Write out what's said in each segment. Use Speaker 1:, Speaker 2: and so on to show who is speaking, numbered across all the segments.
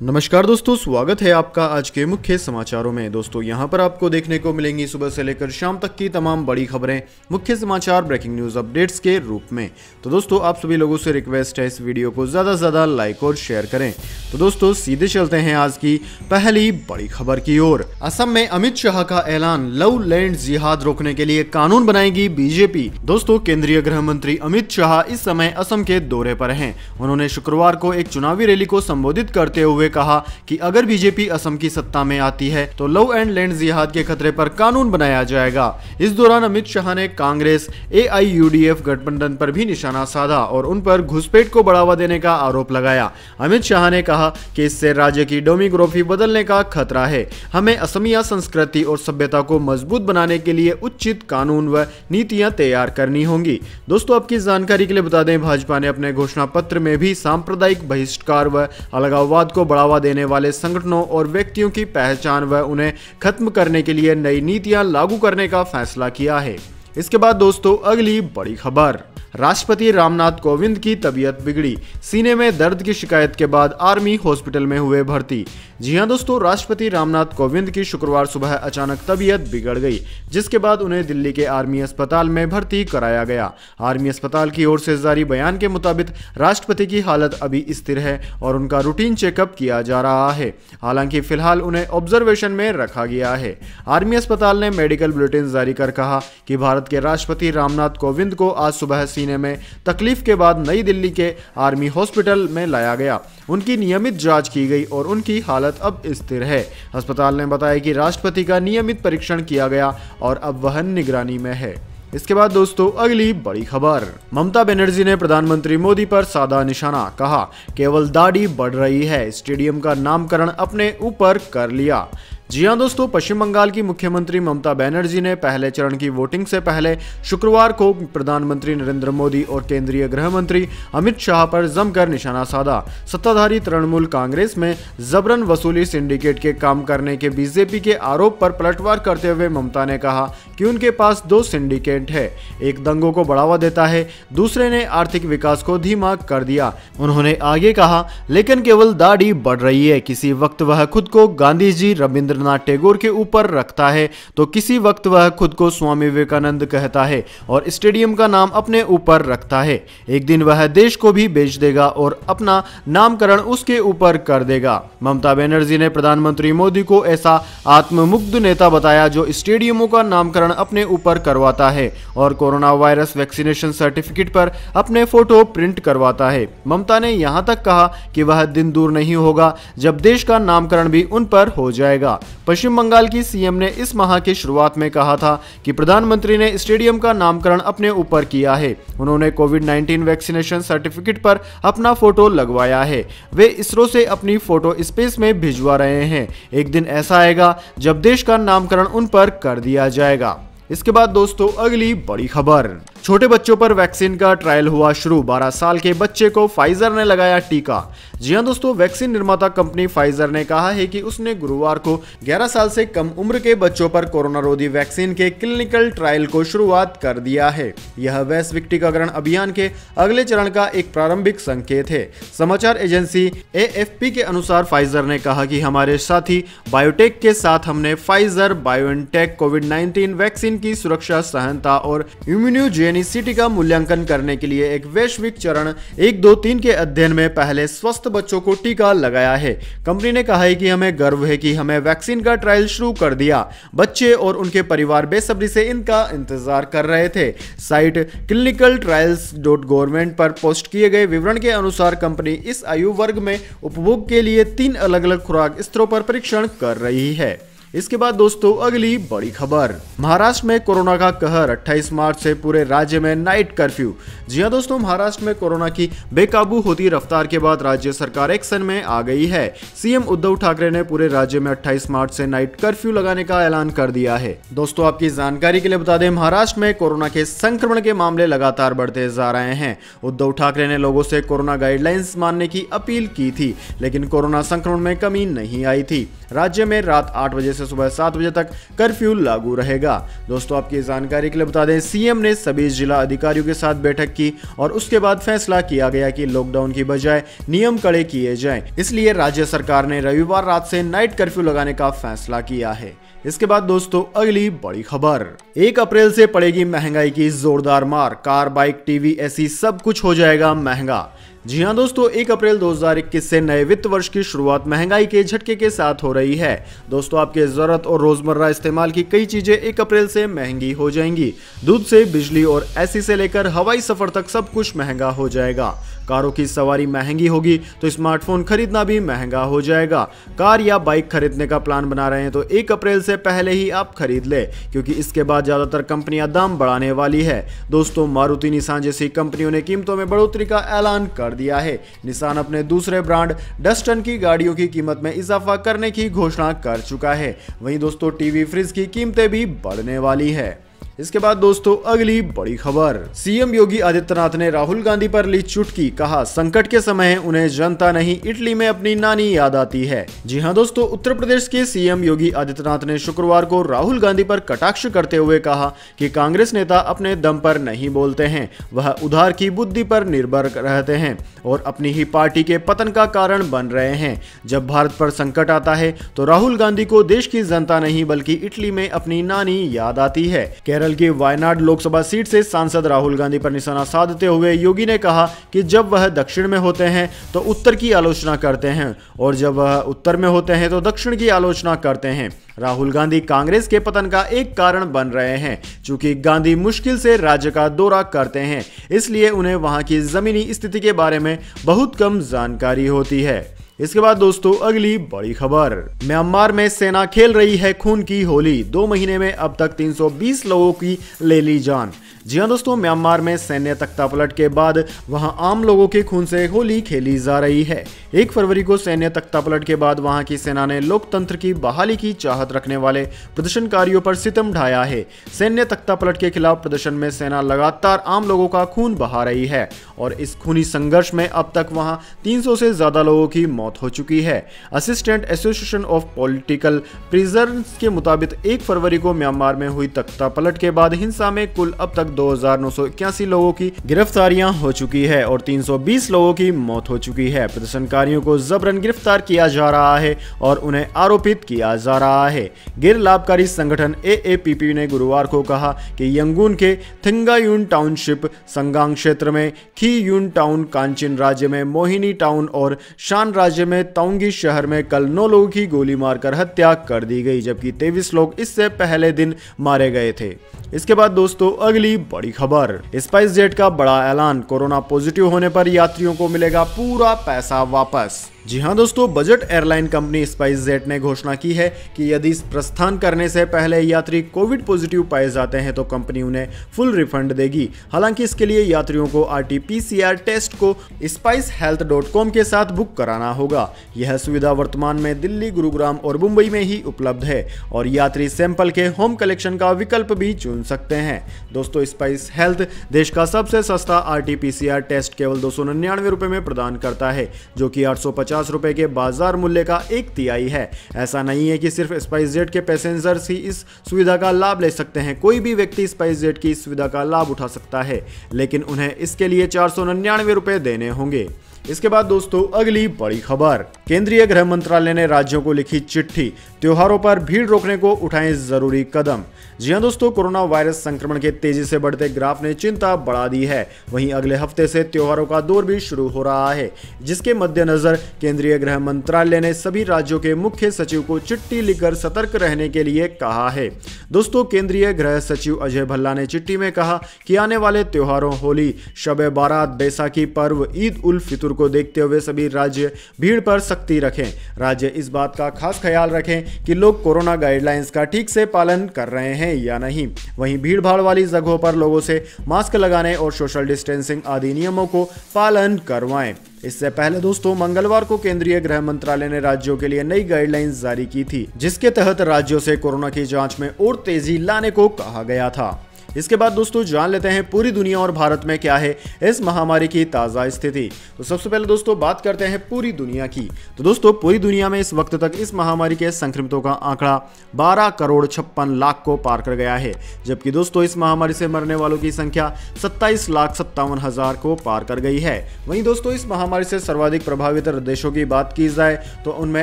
Speaker 1: नमस्कार दोस्तों, स्वागत है आपका आज के मुख्य समाचारों में। दोस्तों यहां पर आपको देखने को मिलेंगी सुबह से लेकर शाम तक की तमाम बड़ी खबरें, मुख्य समाचार, ब्रेकिंग न्यूज अपडेट्स के रूप में। तो दोस्तों आप सभी लोगों से रिक्वेस्ट है इस वीडियो को ज़्यादा से ज़्यादा लाइक और शेयर करें। तो दोस्तों सीधे चलते हैं आज की पहली बड़ी खबर की ओर। असम में अमित शाह का ऐलान, लव लैंड जिहाद रोकने के लिए कानून बनाएगी बीजेपी। दोस्तों केंद्रीय गृह मंत्री अमित शाह इस समय असम के दौरे पर हैं। उन्होंने शुक्रवार को एक चुनावी रैली को संबोधित करते हुए कहा कि अगर बीजेपी असम की सत्ता में आती है तो लव एंड लैंड जिहाद के खतरे पर कानून बनाया जाएगा। इस दौरान अमित शाह ने कांग्रेस AIUDF गठबंधन पर भी निशाना साधा और उन पर घुसपैठ को बढ़ावा देने का आरोप लगाया। अमित शाह ने कहा कि इससे राज्य की डेमोग्राफी बदलने का खतरा है। हमें असमिया संस्कृति और सभ्यता को मजबूत बनाने के लिए उचित कानून व नीतियां तैयार करनी होंगी। दोस्तों आपकी जानकारी के लिए बता दें, भाजपा ने अपने घोषणा पत्र में भी सांप्रदायिक बहिष्कार व अलगाववाद को बढ़ावा देने वाले संगठनों और व्यक्तियों की पहचान व उन्हें खत्म करने के लिए नई नीतियां लागू करने का फैसला किया है। इसके बाद दोस्तों अगली बड़ी खबर, राष्ट्रपति रामनाथ कोविंद की तबीयत बिगड़ी, सीने में दर्द की शिकायत के बाद आर्मी हॉस्पिटल में हुए भर्ती। जी हां दोस्तों, राष्ट्रपति रामनाथ कोविंद की शुक्रवार सुबह अचानक तबीयत बिगड़ गई, जिसके बाद उन्हें दिल्ली के आर्मी अस्पताल में भर्ती कराया गया। आर्मी अस्पताल की ओर से जारी बयान के मुताबिक राष्ट्रपति की हालत अभी स्थिर है और उनका रूटीन चेकअप किया जा रहा है। हालांकि फिलहाल उन्हें ऑब्जर्वेशन में रखा गया है। आर्मी अस्पताल ने मेडिकल बुलेटिन जारी कर कहा कि भारत के राष्ट्रपति रामनाथ कोविंद को आज सुबह सीने में तकलीफ के बाद नई दिल्ली के आर्मी हॉस्पिटल में लाया गया। उनकी नियमित जांच की गई और उनकी हालत अब स्थिर है। अस्पताल ने बताया कि राष्ट्रपति का नियमित परीक्षण किया गया और अब वह निगरानी में है। इसके बाद दोस्तों अगली बड़ी खबर, ममता बनर्जी ने प्रधानमंत्री मोदी पर साधा निशाना, कहा केवल दाढ़ी बढ़ रही है, स्टेडियम का नामकरण अपने ऊपर कर लिया। जी हां दोस्तों, पश्चिम बंगाल की मुख्यमंत्री ममता बनर्जी ने पहले चरण की वोटिंग से पहले शुक्रवार को प्रधानमंत्री नरेंद्र मोदी और केंद्रीय गृह मंत्री अमित शाह पर जमकर निशाना साधा। सत्ताधारी तृणमूल कांग्रेस में जबरन वसूली सिंडिकेट के काम करने के बीजेपी के आरोप पर पलटवार करते हुए ममता ने कहा कि उनके पास दो सिंडिकेट है, एक दंगों को बढ़ावा देता है, दूसरे ने आर्थिक विकास को धीमा कर दिया। उन्होंने आगे कहा, लेकिन केवल दाढ़ी बढ़ रही है। किसी वक्त वह खुद को गांधी जी, रविंद्रनाथ टैगोर के ऊपर रखता है तो किसी वक्त वह खुद को स्वामी विवेकानंद कहता है और स्टेडियम का नाम अपने ऊपर रखता है। एक दिन वह देश को भी बेच देगा और अपना नामकरण उसके ऊपर कर देगा। ममता बनर्जी ने प्रधानमंत्री मोदी को ऐसा आत्ममुग्ध नेता बताया जो स्टेडियमों का नामकरण अपने ऊपर करवाता है और कोरोना वायरस वैक्सीनेशन सर्टिफिकेट पर अपने फोटो प्रिंट करवाता है। ममता ने यहां तक कहा कि वह दिन दूर नहीं होगा जब देश का नामकरण भी उन पर हो जाएगा। पश्चिम बंगाल की सीएम ने इस माह की शुरुआत में कहा था कि प्रधानमंत्री ने स्टेडियम का नामकरण अपने ऊपर किया है। उन्होंने कोविड-19 वैक्सीनेशन सर्टिफिकेट पर अपना फोटो लगवाया है। वे इसरो से अपनी फोटो स्पेस में भिजवा रहे हैं। एक दिन ऐसा आएगा जब देश का नामकरण उन पर कर दिया जाएगा। इसके बाद दोस्तों अगली बड़ी खबर, छोटे बच्चों पर वैक्सीन का ट्रायल हुआ शुरू, 12 साल के बच्चे को फाइजर ने लगाया टीका। जी हां दोस्तों, वैक्सीन निर्माता कंपनी फाइजर ने कहा है कि उसने गुरुवार को 11 साल से कम उम्र के बच्चों पर कोरोना रोधी वैक्सीन के क्लिनिकल ट्रायल को शुरुआत कर दिया है। यह वैश्विक टीकाकरण अभियान के अगले चरण का एक प्रारंभिक संकेत है। समाचार एजेंसी AFP के अनुसार फाइजर ने कहा कि हमारे साथी बायोटेक के साथ हमने फाइजर बायोएनटेक कोविड-19 वैक्सीन की सुरक्षा, सहनता और इम्यूनोजेनिसिटी का मूल्यांकन करने के लिए एक वैश्विक चरण 1, 2, 3 के अध्ययन में पहले स्वस्थ बच्चों को टीका लगाया है। कंपनी ने कहा है कि हमें गर्व है कि हमें वैक्सीन का ट्रायल शुरू कर दिया। बच्चे और उनके परिवार बेसब्री से इनका इंतजार कर रहे थे। साइट clinicaltrials.government पर पोस्ट किए गए विवरण के अनुसार कंपनी इस आयु वर्ग में उपभोग के लिए 3 अलग-अलग खुराक स्तरों पर परीक्षण कर रही है। इसके बाद दोस्तों अगली बड़ी खबर, महाराष्ट्र में कोरोना का कहर, 28 मार्च से पूरे राज्य में नाइट कर्फ्यू। जी हां दोस्तों, महाराष्ट्र में कोरोना की बेकाबू होती रफ्तार के बाद राज्य सरकार एक्शन में आ गई है। सीएम उद्धव ठाकरे ने पूरे राज्य में 28 मार्च से नाइट कर्फ्यू लगाने का ऐलान कर दिया है। दोस्तों आपकी जानकारी के लिए बता दें, महाराष्ट्र में कोरोना के संक्रमण के मामले लगातार बढ़ते जा रहे हैं। उद्धव ठाकरे ने लोगों से कोरोना गाइडलाइंस मानने की अपील की थी, लेकिन कोरोना संक्रमण में कमी नहीं आई थी। राज्य में रात 8 बजे से से सुबह 7 बजे तक कर्फ्यू लागू रहेगा। दोस्तों आपकी जानकारी के लिए बता दें, सीएम ने सभी जिला अधिकारियों के साथ बैठक की और उसके बाद फैसला किया गया कि लॉकडाउन की बजाय नियम कड़े किए जाएं। इसलिए राज्य सरकार ने रविवार रात से नाइट कर्फ्यू लगाने का फैसला किया है। इसके बाद दोस्तों अगली बड़ी खबर, 1 अप्रैल से पड़ेगी महंगाई की जोरदार मार, कार, बाइक, टीवी, एसी सब कुछ हो जाएगा महंगा। जी हां दोस्तों, 1 अप्रैल 2021 से नए वित्त वर्ष की शुरुआत महंगाई के झटके के साथ हो रही है। दोस्तों आपके जरूरत और रोजमर्रा इस्तेमाल की कई चीजें 1 अप्रैल से महंगी हो जाएंगी। दूध से बिजली और एसी से लेकर हवाई सफर तक सब कुछ महंगा हो जाएगा। कारों की सवारी महंगी होगी तो स्मार्टफोन खरीदना भी महंगा हो जाएगा। कार या बाइक खरीदने का प्लान बना रहे हैं तो 1 अप्रैल से पहले ही आप खरीद ले, क्योंकि इसके बाद ज्यादातर कंपनियां दाम बढ़ाने वाली है। दोस्तों मारुति, निसान जैसी कंपनियों ने कीमतों में बढ़ोतरी का ऐलान कर दिया है। निसान अपने दूसरे ब्रांड डस्टन की गाड़ियों की कीमत में इजाफा करने की घोषणा कर चुका है। वहीं दोस्तों टीवी, फ्रिज की कीमतें भी बढ़ने वाली है। इसके बाद दोस्तों अगली बड़ी खबर, सीएम योगी आदित्यनाथ ने राहुल गांधी पर ली चुटकी, कहा संकट के समय उन्हें जनता नहीं इटली में अपनी नानी याद आती है। जी हां दोस्तों, उत्तर प्रदेश के सीएम योगी आदित्यनाथ ने शुक्रवार को राहुल गांधी पर कटाक्ष करते हुए कहा कि कांग्रेस नेता अपने दम पर नहीं बोलते हैं, वह उधार की बुद्धि पर निर्भर रहते हैं और अपनी ही पार्टी के पतन का कारण बन रहे हैं। जब भारत पर संकट आता है तो राहुल गांधी को देश की जनता नहीं बल्कि इटली में अपनी नानी याद आती है। केरल की वायनाड लोकसभा सीट से सांसद राहुल गांधी पर निशाना साधते हुए योगी ने कहा कि जब वह दक्षिण में होते हैं तो उत्तर की आलोचना करते हैं और जब वह उत्तर में होते हैं तो दक्षिण की आलोचना करते हैं। राहुल गांधी कांग्रेस के पतन का एक कारण बन रहे हैं। चूंकि गांधी मुश्किल से राज्य का दौरा करते हैं, इसलिए उन्हें वहां की जमीनी स्थिति के बारे में बहुत कम जानकारी होती है। इसके बाद दोस्तों अगली बड़ी खबर, म्यांमार में सेना खेल रही है खून की होली, 2 महीने में अब तक 320 लोगों की ले ली जान। जी हां दोस्तों, म्यांमार में सैन्य तख्तापलट के बाद वहां आम लोगों के खून से होली खेली जा रही है। 1 फरवरी को सैन्य तख्तापलट के बाद वहां की सेना ने लोकतंत्र की बहाली की चाहत रखने वाले प्रदर्शनकारियों पर सितम ढाया है। सैन्य तख्तापलट के खिलाफ प्रदर्शन में सेना लगातार आम लोगों का खून बहा रही है और इस खूनी संघर्ष में अब तक वहां 300 से ज्यादा लोगों की मौत हो चुकी है। Assistant association of political prisoners के मुताबिक 1 फरवरी को म्यांमार में हुई तख्तापलट के बाद हिंसा में कुल अब तक 2981 लोगों की गिरफ्तारियां हो चुकी है और 320 लोगों की मौत हो चुकी है। प्रदर्शनकारियों को जबरन गिरफ्तार किया जा रहा है और उन्हें आरोपित किया जा रहा है। गैर लाभकारी संगठन AAPP ने गुरुवार को कहा कि यंगून के थिंगायुन टाउनशिप, संगांग क्षेत्र में खी यून टाउन, कांचिन राज्य में मोहिनी टाउन और शान राज्य में ताउंगी शहर में कल 9 लोगों की गोली मारकर हत्या कर दी गई, जबकि 23 लोग इससे पहले दिन मारे गए थे। इसके बाद दोस्तों अगली बड़ी खबर, स्पाइस जेट का बड़ा ऐलान, कोरोना पॉजिटिव होने पर यात्रियों को मिलेगा पूरा पैसा वापस। जी हां दोस्तों, budget airline company spice jet ने घोषणा की है कि यदि प्रस्थान करने से पहले यात्री कोविड पॉजिटिव पाए जाते हैं तो कंपनी उन्हें फुल रिफंड देगी। हालांकि इसके लिए यात्रियों को RT-PCR टेस्ट को spicehealth.com के साथ बुक कराना होगा। यह सुविधा वर्तमान में दिल्ली, गुरुग्राम और मुंबई में ही उपलब्ध है और यात्री सैंपल के होम कलेक्शन का विकल्प भी चुन सकते हैं। दोस्तों स्पाइस हेल्थ देश का सबसे सस्ता RT-PCR टेस्ट केवल 299 रुपए में प्रदान करता है, जो कि 850 रुपए के बाजार मूल्य का 1/3 है। ऐसा नहीं है कि सिर्फ स्पाइस जेट के पैसेंजर्स ही इस सुविधा का लाभ ले सकते हैं। कोई भी व्यक्ति स्पाइस जेट की इस सुविधा का लाभ उठा सकता है, लेकिन उन्हें इसके लिए 499 रुपए देने होंगे। इसके बाद दोस्तों अगली बड़ी खबर, केंद्रीय गृह मंत्रालय ने राज्यों को लिखी चिट्ठी, त्योहारों पर भीड़ रोकने को उठाएं जरूरी कदम। जी हां दोस्तों, कोरोना वायरस संक्रमण के तेजी से बढ़ते ग्राफ ने चिंता बढ़ा दी है। वहीं अगले हफ्ते से त्योहारों का दौर भी शुरू हो रहा है, जिसके मद्देनजर केंद्रीय गृह मंत्रालय ने सभी राज्यों के मुख्य सचिव को चिट्ठी लिखकर सतर्क रहने के लिए कहा है। दोस्तों केंद्रीय गृह सचिव अजय भल्ला ने चिट्ठी में कहा कि आने वाले त्योहारों होली, शब बारात, बैसाखी पर्व, ईद उल फितर को देखते हुए सभी राज्य भीड़ पर सख्ती रखें। राज्य इस बात का खास ख्याल रखें कि लोग कोरोना गाइडलाइंस का ठीक से पालन कर रहे हैं या नहीं। वहीं भीड़ भाड़ वाली जगहों पर लोगों से मास्क लगाने और सोशल डिस्टेंसिंग आदि नियमों को पालन करवाएं। इससे पहले दोस्तों मंगलवार को केंद्रीय गृह मंत्रालय ने राज्यों के लिए नई गाइडलाइंस जारी की थी, जिसके तहत राज्यों से कोरोना की जांच में और तेजी लाने को कहा गया था। इसके बाद दोस्तों जान लेते हैं पूरी दुनिया और भारत में क्या है इस महामारी की ताज़ा स्थिति। तो सबसे पहले दोस्तों बात करते हैं पूरी दुनिया की। तो दोस्तों पूरी दुनिया में इस वक्त तक इस महामारी के संक्रमितों का आंकड़ा 12,56,00,000 को पार कर गया है, जबकि दोस्तों इस महामारी से मरने वालों की संख्या 27,57,000 को पार कर गई है। वहीं दोस्तों इस महामारी से सर्वाधिक प्रभावित देशों की बात की जाए तो उनमें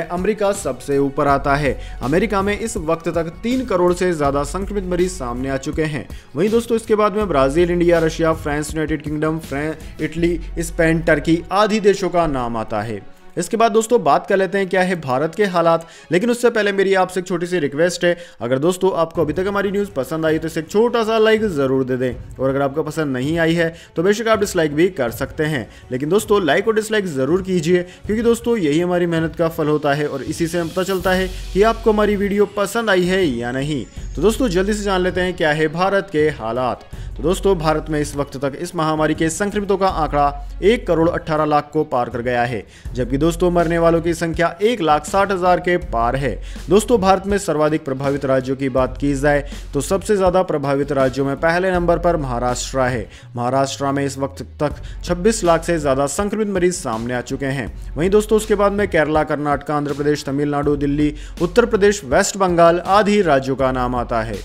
Speaker 1: अमेरिका सबसे ऊपर आता है। अमेरिका में इस वक्त तक 3 करोड़ से ज्यादा संक्रमित मरीज सामने आ चुके हैं। वहीं दोस्तों इसके बाद में Brazil, India, Russia, France, United kingdom, Italy, Spain, Turkey आदि देशों का नाम आता है। इसके बाद दोस्तों बात कर लेते हैं क्या है भारत के हालात, लेकिन उससे पहले मेरी आपसे एक छोटी सी रिक्वेस्ट है, अगर दोस्तों आपको अभी तक हमारी न्यूज़ पसंद आई तो इसे एक छोटा सा लाइक ज़रूर दे दें, और अगर आपको पसंद नहीं आई है तो बेशक आप डिसलाइक भी कर सकते हैं, लेकिन दोस्तों लाइक और डिसलाइक ज़रूर कीजिए, क्योंकि दोस्तों यही हमारी मेहनत का फल होता है और इसी से पता चलता है कि आपको हमारी वीडियो पसंद आई है या नहीं। तो दोस्तों जल्दी से जान लेते हैं क्या है भारत के हालात। तो दोस्तों भारत में इस वक्त तक इस महामारी के संक्रमितों का आंकड़ा 1,18,00,000 को पार कर गया है, जबकि दोस्तों मरने वालों की संख्या 1,60,000 के पार है। दोस्तों भारत में सर्वाधिक प्रभावित राज्यों की बात की जाए तो सबसे ज्यादा प्रभावित राज्यों में पहले नंबर पर महाराष्ट्र है। महाराष्ट्र में इस वक्त तक 26 लाख से ज्यादा संक्रमित मरीज सामने आ चुके हैं। वहीं दोस्तों उसके बाद में केरला, कर्नाटक, आंध्र प्रदेश, तमिलनाडु, दिल्ली, उत्तर प्रदेश, वेस्ट बंगाल आदि राज्यों का नाम आता है।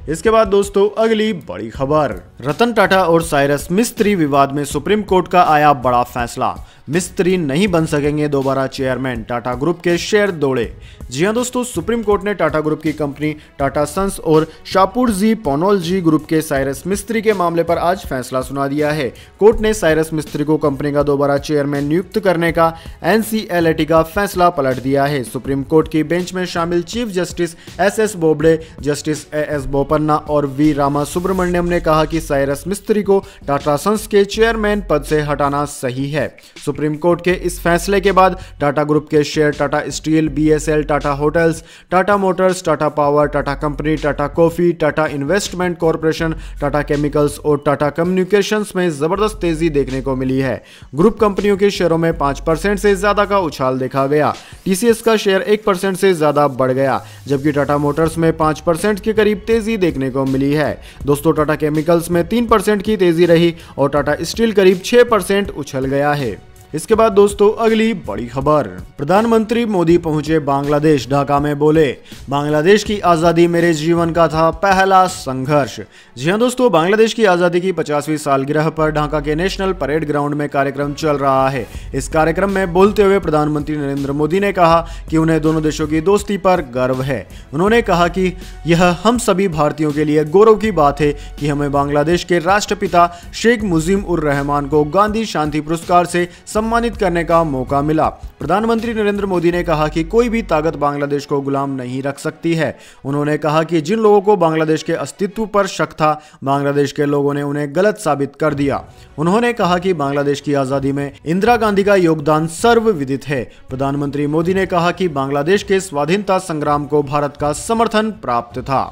Speaker 1: इसके बाद दोस्तों अगली बड़ी खबर, रतन टाटा और साइरस मिस्त्री विवाद में सुप्रीम कोर्ट का आया बड़ा फैसला। मिस्त्री नहीं बन सकेंगे दोबारा चेयरमैन, टाटा ग्रुप के शेयर दौड़े। जी हां दोस्तों, सुप्रीम कोर्ट ने टाटा ग्रुप की कंपनी टाटा सन्स और शापूरजी पोनोलजी ग्रुप के साइरस मिस्त्री के मामले पर आज फैसला सुना दिया है। कोर्ट ने साइरस मिस्त्री को कंपनी का दोबारा चेयरमैन नियुक्त करने का एनसीएलटी का फैसला पलट दिया है। सुप्रीम कोर्ट की बेंच में शामिल chief justice S Bobde, justice S Bopanna और वी रामा सुब्रमण्यम ने कहा कि साइरस मिस्त्री को टाटा सन्स के चेयरमैन पद से हटाना सही है। सुप्रीम कोर्ट के इस फैसले के बाद टाटा ग्रुप के share Tata steel, BSL, Tata hotels, Tata Motors, Tata power, Tata company, Tata coffee, Tata investment corporation, Tata chemicals और टाटा कम्युनिकेशंस में जबरदस्त तेजी देखने को मिली है। ग्रुप कंपनियों के शेयरों में 5% से ज्यादा का उछाल देखा गया। टीसीएस का शेयर 1% से ज्यादा बढ़ गया, जबकि टाटा मोटर्स में 5% के करीब तेजी देखने को मिली है। दोस्तों टाटा केमिकल्स में 3% की तेजी रही और टाटा स्टील करीब 6% उछल गया है। इसके बाद दोस्तों अगली बड़ी खबर, प्रधानमंत्री मोदी पहुंचे बांग्लादेश, ढाका में बोले बांग्लादेश की आज़ादी मेरे जीवन का था पहला संघर्ष। जी हां दोस्तों, बांग्लादेश की आज़ादी की 50वीं सालगिरह पर ढाका के नेशनल परेड ग्राउंड में कार्यक्रम चल रहा है। इस कार्यक्रम में बोलते हुए प्रधानमंत्री नरेंद्र मोदी ने कहा कि उन्हें दोनों देशों की दोस्ती पर गर्व है। उन्होंने कहा कि यह हम सभी भारतीयों के लिए गौरव की बात है कि हमें बांग्लादेश के राष्ट्रपिता शेख मुजीब उर रहमान को गांधी शांति पुरस्कार से सम्मानित करने का मौका मिला। प्रधानमंत्री नरेंद्र मोदी ने कहा कि कोई भी ताकत बांग्लादेश को गुलाम नहीं रख सकती है। उन्होंने कहा कि जिन लोगों को बांग्लादेश के अस्तित्व पर शक था, बांग्लादेश के लोगों ने उन्हें गलत साबित कर दिया। उन्होंने कहा कि बांग्लादेश की आजादी में इंदिरा गांधी का योगदान सर्वविदित है। प्रधानमंत्री मोदी ने कहा कि बांग्लादेश के स्वाधीनता संग्राम को भारत का समर्थन प्राप्त था।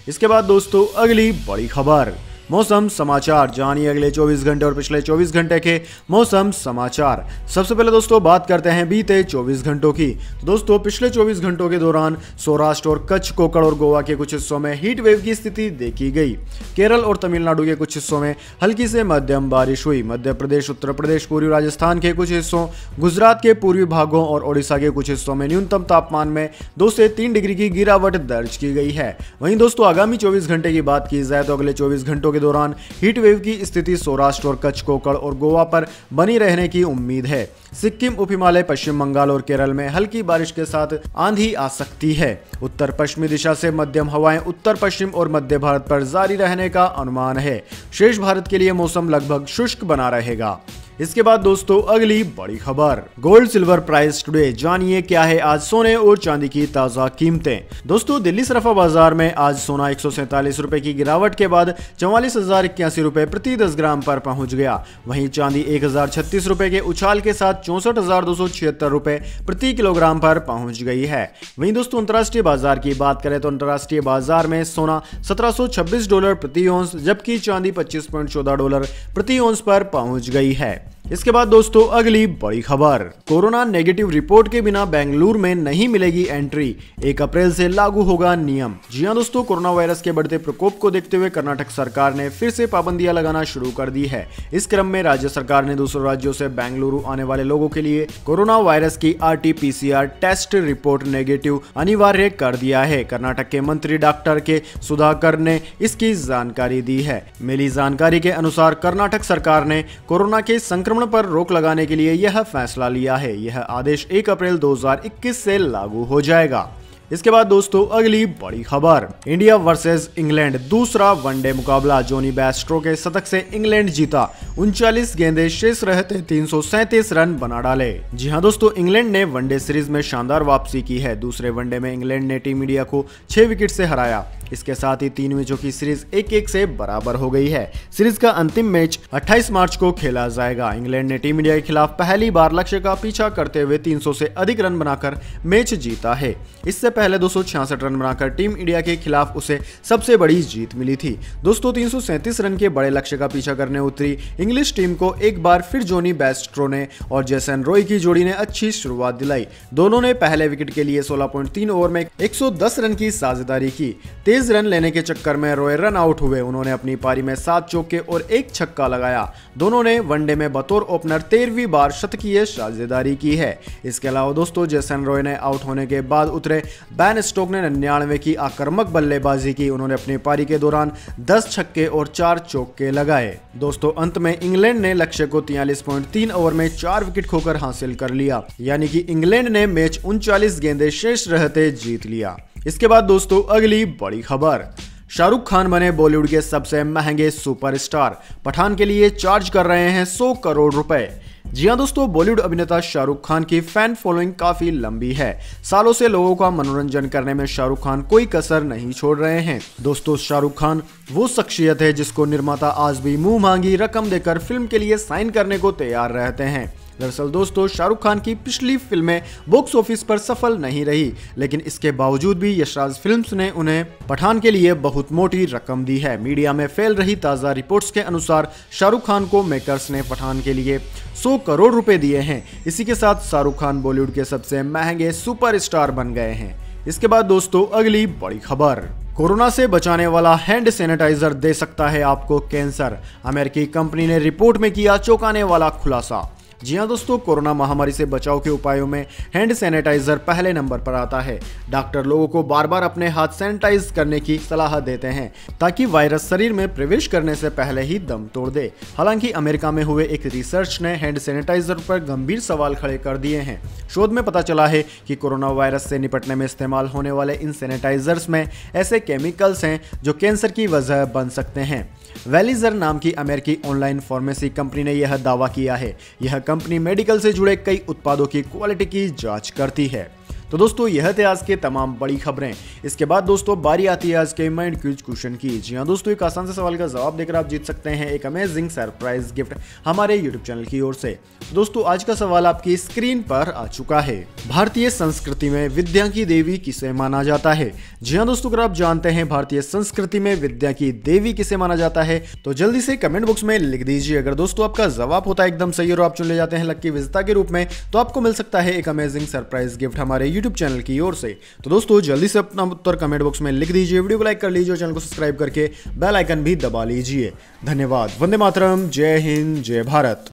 Speaker 1: इसके बाद दोस्तों अगली बड़ी खबर, मौसम समाचार, जानिए अगले 24 घंटे और पिछले 24 घंटे के मौसम समाचार। सबसे पहले दोस्तों बात करते हैं बीते 24 घंटों की। तो दोस्तों पिछले 24 घंटों के दौरान सौराष्ट्र और कच्छ, कोकण और गोवा के कुछ हिस्सों में हीट वेव की स्थिति देखी गई। केरल और तमिलनाडु के कुछ हिस्सों में हल्की से मध्यम बारिश हुई। मध्य प्रदेश, उत्तर प्रदेश, पूर्वी राजस्थान के कुछ हिस्सों, गुजरात के पूर्वी भागों और ओडिशा के कुछ हिस्सों में न्यूनतम तापमान में 2 से 3 डिग्री की गिरावट दर्ज की गई है। वहीं दोस्तों आगामी 24 घंटे की बात की जाए तो अगले 24 घंटों के दौरान हीट वेव की स्थिति सौराष्ट्र और कच्छ, कोकण और गोवा पर बनी रहने की उम्मीद है। सिक्किम, उप हिमालय, पश्चिम बंगाल और केरल में हल्की बारिश के साथ आंधी आ सकती है। उत्तर पश्चिमी दिशा से मध्यम हवाएं उत्तर पश्चिम और मध्य भारत पर जारी रहने का अनुमान है। शेष भारत के लिए मौसम लगभग शुष्क बना रहेगा। इसके बाद दोस्तों अगली बड़ी खबर, गोल्ड सिल्वर प्राइस टुडे, जानिए क्या है आज सोने और चांदी की ताजा कीमतें। दोस्तों दिल्ली सराफा बाजार में आज सोना 147 रुपए की गिरावट के बाद 44,081 रुपए प्रति 10 ग्राम पर पहुंच गया। वहीं चांदी 1,036 रुपए के उछाल के साथ 64,276 रुपए प्रति किलोग्राम पर पहुंच गई है। वहीं दोस्तों अंतर्राष्ट्रीय बाजार की बात करें तो अंतर्राष्ट्रीय बाजार में सोना $1726 प्रति औंस, जबकि चांदी $25.14 प्रति औंस पर पहुंच गई है। इसके बाद दोस्तों अगली बड़ी खबर, कोरोना नेगेटिव रिपोर्ट के बिना बेंगलुरु में नहीं मिलेगी एंट्री, 1 अप्रैल से लागू होगा नियम। जी हां दोस्तों, कोरोना वायरस के बढ़ते प्रकोप को देखते हुए कर्नाटक सरकार ने फिर से पाबंदियां लगाना शुरू कर दी है। इस क्रम में राज्य सरकार ने दूसरे राज्यों से बेंगलुरु आने वाले लोगों के लिए कोरोना वायरस की RT-PCR टेस्ट रिपोर्ट नेगेटिव अनिवार्य कर दिया है। कर्नाटक के मंत्री डॉक्टर के सुधाकर ने इसकी जानकारी दी है। मिली जानकारी के अनुसार कर्नाटक सरकार ने कोरोना के संक्रमण पर रोक लगाने के लिए यह फैसला लिया है। यह आदेश 1 अप्रैल 2021 से लागू हो जाएगा। इसके बाद दोस्तों अगली बड़ी खबर, इंडिया वर्सेस इंग्लैंड दूसरा वनडे मुकाबला, जोनी बेयरस्टो के शतक से इंग्लैंड जीता, 39 गेंदें शेष रहते 337 रन बना डाले। जी हां दोस्तों, इंग्लैंड ने वनडे सीरीज में शानदार वापसी की है। दूसरे वनडे में इंग्लैंड ने टीम इंडिया को 6 विकेट से हराया। इसके साथ ही 3 मैचों की सीरीज 1-1 से बराबर हो गई है। सीरीज का अंतिम मैच 28 मार्च को खेला जाएगा। इंग्लैंड ने टीम इंडिया के खिलाफ पहली बार लक्ष्य का पीछा करते हुए 300 से अधिक रन बनाकर मैच जीता है। इससे पहले 266 रन बनाकर टीम इंडिया के खिलाफ उसे सबसे बड़ी जीत मिली थी। दोस्तों 337 रन के बड़े लक्ष्य का पीछा करने उतरी इंग्लिश टीम को एक बार फिर जोनी बेयरस्टो ने और जेसन रॉय की जोड़ी ने अच्छी शुरुआत दिलाई। दोनों ने पहले विकेट के लिए 16.3 ओवर में 110 रन की साझेदारी की। तेज रन लेने के चक्कर में रॉय रन आउट हुए। उन्होंने अपनी पारी में 7 चौके और 1 छक्का लगाया। दोनों ने वनडे में बतौर ओपनर 13वीं बार शतकीय साझेदारी की है। इसके अलावा दोस्तों जेसन रॉय ने आउट होने के बाद उतरे बेन स्टोक ने 99 की आक्रामक बल्लेबाजी की। उन्होंने अपनी पारी के दौरान 10 छक्के और 4 चौके लगाए। दोस्तों अंत में इंग्लैंड ने लक्ष्य को 43.3 ओवर में 4 विकेट खोकर हासिल कर लिया, यानी कि इंग्लैंड ने मैच 39 गेंदें शेष रहते जीत लिया। इसके बाद दोस्तों अगली बड़ी खबर, शाहरुख खान बने बॉलीवुड के सबसे महंगे सुपरस्टार, पठान के लिए चार्ज कर रहे हैं 100 करोड़ रुपए। जी हां दोस्तों, बॉलीवुड अभिनेता शाहरुख खान की फैन फॉलोइंग काफी लंबी है। सालों से लोगों का मनोरंजन करने में शाहरुख खान कोई कसर नहीं छोड़ रहे हैं। दोस्तों शाहरुख खान वो शख्सियत है जिसको निर्माता आज भी मुंह मांगी रकम देकर फिल्म के लिए साइन करने को तैयार रहते हैं। दरअसल दोस्तों शाहरुख खान की पिछली फिल्में बॉक्स ऑफिस पर सफल नहीं रही, लेकिन इसके बावजूद भी यशराज फिल्म्स ने उन्हें पठान के लिए बहुत मोटी रकम दी है। मीडिया में फैल रही ताजा रिपोर्ट्स के अनुसार शाहरुख खान को मेकर्स ने पठान के लिए 100 करोड़ रुपए दिए हैं। इसी के साथ शाहरुख खान बॉलीवुड के सबसे महंगे सुपरस्टार बन गए हैं। इसके बाद दोस्तों अगली बड़ी खबर, कोरोना से बचाने वाला हैंड सैनिटाइजर दे सकता है आपको कैंसर, अमेरिकी कंपनी ने रिपोर्ट में किया चौंकाने वाला खुलासा। जी हां दोस्तों, कोरोना महामारी से बचाव के उपायों में हैंड सैनिटाइजर पहले नंबर पर आता है। डॉक्टर लोगों को बार बार अपने हाथ सैनिटाइज करने की सलाह देते हैं ताकि वायरस शरीर में प्रवेश करने से पहले ही दम तोड़ दे। हालांकि अमेरिका में हुए एक रिसर्च ने हैंड सैनिटाइजर पर गंभीर सवाल खड़े कर दिए हैं। शोध में पता चला है कि कोरोना वायरस से निपटने में इस्तेमाल होने वाले इन सैनिटाइजर्स में ऐसे केमिकल्स हैं जो कैंसर की वजह बन सकते हैं। वेलिजर नाम की अमेरिकी ऑनलाइन फार्मेसी कंपनी ने यह दावा किया है। यह कंपनी मेडिकल से जुड़े कई उत्पादों की क्वालिटी की जांच करती है। तो दोस्तों यह थे आज के तमाम बड़ी खबरें। इसके बाद दोस्तों बारी आती है आज के माइंड क्विज क्वेश्चन की। जी हाँ दोस्तों, एक आसान से सवाल का जवाब देकर आप जीत सकते हैं एक अमेजिंग सरप्राइज गिफ्ट हमारे यूट्यूब चैनल की ओर से। तो दोस्तों आज का सवाल आपकी स्क्रीन पर आ चुका है। भारतीय संस्कृति में विद्या की देवी किसे माना जाता है? जी हाँ दोस्तों, अगर आप जानते हैं भारतीय संस्कृति में विद्या की देवी किसे माना जाता है तो जल्दी से कमेंट बॉक्स में लिख दीजिए। अगर दोस्तों आपका जवाब होता है एकदम सही और आप चुन ले जाते हैं लकी विजेता के रूप में तो आपको मिल सकता है एक अमेजिंग सरप्राइज गिफ्ट हमारे यूट्यूब चैनल की ओर से। तो दोस्तों जल्दी से अपना उत्तर कमेंट बॉक्स में लिख दीजिए, वीडियो को लाइक कर लीजिए और चैनल को सब्सक्राइब करके बेल आइकन भी दबा लीजिए। धन्यवाद। वंदे मातरम। जय हिंद, जय भारत।